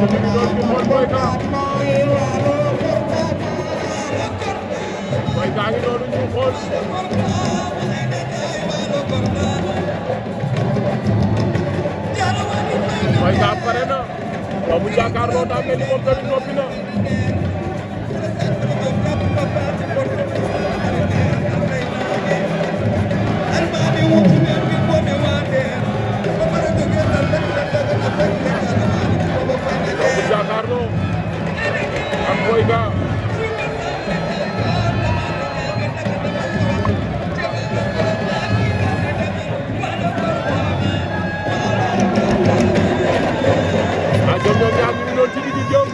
aca mi ngi doon ci xool Boyka Boyka ngi noonu ñu xool Boyka pare na Domou Diakarlo daa mel ni moom tamit noppi na Domou Diakarlo ak Boyka ñoom ñaar ñu ngi doon ci digg Dieuull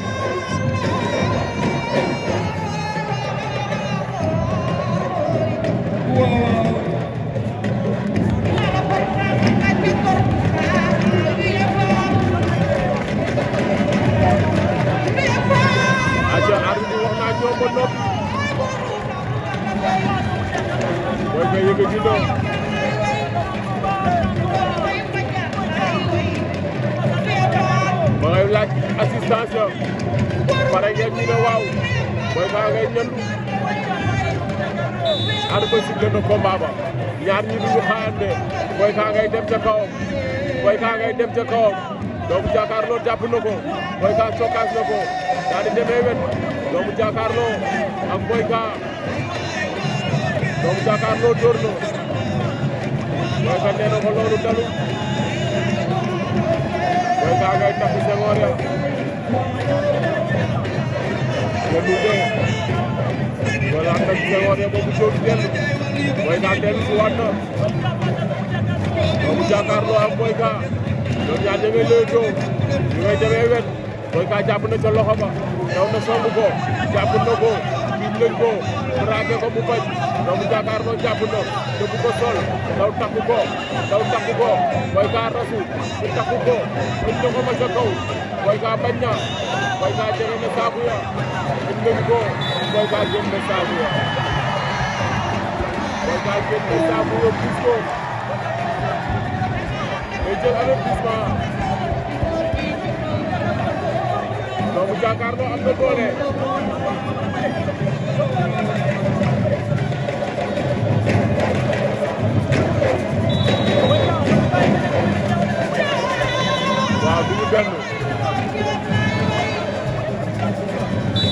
aca arbitre bi wax naa ñoom ba noppi Boyka yëkkati na ma ngay laaj assistance ya pare ngeen ñu ne waaw Boyka ngay ñandu arbitre sifflé na combat ba ñaar ñi duñu xaayante Boyka ngay dem ca kawam Boyka ngay dem ca kawam Domou Diakarlo jàpp na ko Boyka cokkaas na ko daal di demee wet Domou Diakarlo ak Boyka Domou Diakarlo dóor na Boyka nee na ko loolu dalu Boyka ngay takk sengoor ya dellu de wala takk sengoor ya boobu jóg dellu Boyka dellu si waat na Domou Diakarlo ak Boyka ñoom ñaar ña ngay lëytoo ñu ngay demee wet Boyka jàpp na ca loxo ba daw na song ko jàpp na ko biñ leen ko raake ko mu bañ Domou Diakarlo jàpp na te bu ko sol daw takku ko Boyka rasu mu takku ko ëñ na ko ma ca kaw Boyka bañ na Boyka jege na saaku ya ëñ nañ ko Boyka génn na saaku ya Boyka génn na saaku ya gis ko day jël avertissement Domou Diakarlo am na doole waaw duñu benn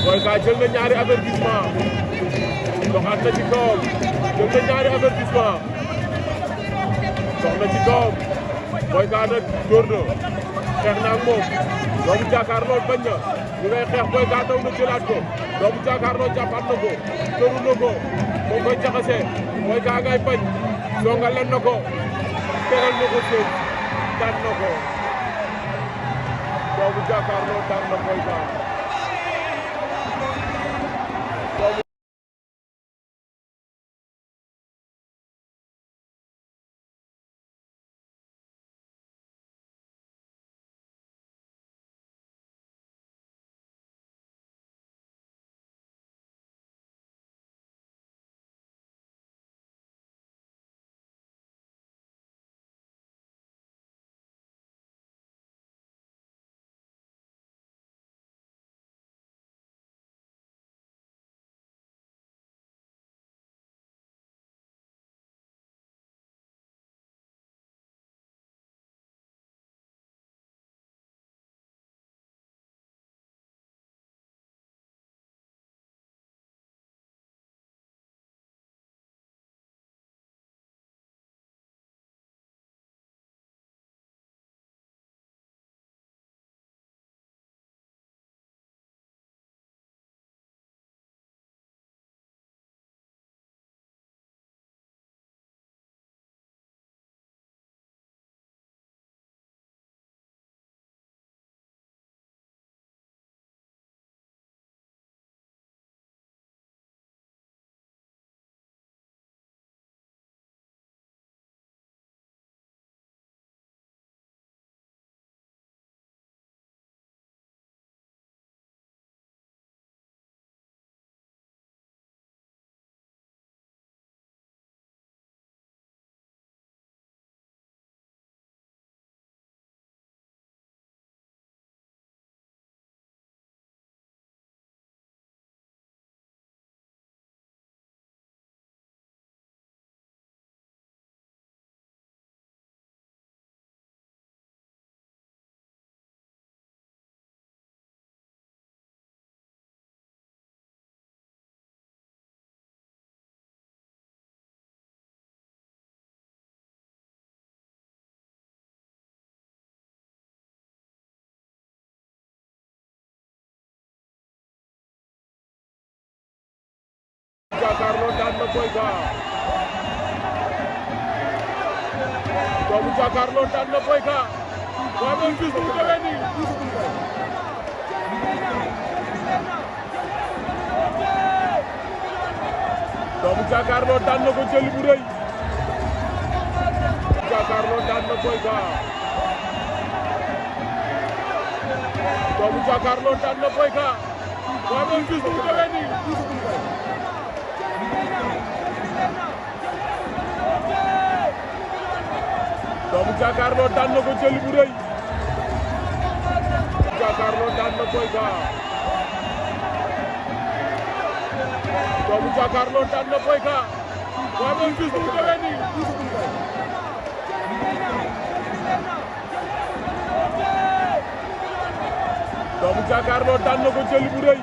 Boyka jël na ñaari avertissement doxaat na ci kawam jël na ñaari avertissement dox na ci kawam Boyka nag dóor na xeex na ak moom Domou Diakarlo bañ na ñu ngay xeex Boyka daw na jëlaat ko Domou Diakarlo jàppaat na ko tëru na ko moo koy jaxase Boyka ngay bañ songaleen na ko tegal na ko suuf daan na ko Domou Diakarlo daan na Boyka Boy Ka doomu Diakarlo daan na Boy Ka waaye moom gis mu demee nii doomu Diakarlo daan na ko jël bu rëy Diakarlo daan na Boy Ka doomu Diakarlo daan na Boy Ka waaye moom gis mu demee nii doomu Diakarlo daan na ko jël bu rëy Diakarlo daan na Boy Ka doomu Diakarlo daan na Boy Ka waaye moom gis mu demee nii doomu Diakarlo daan na ko jël bu rëy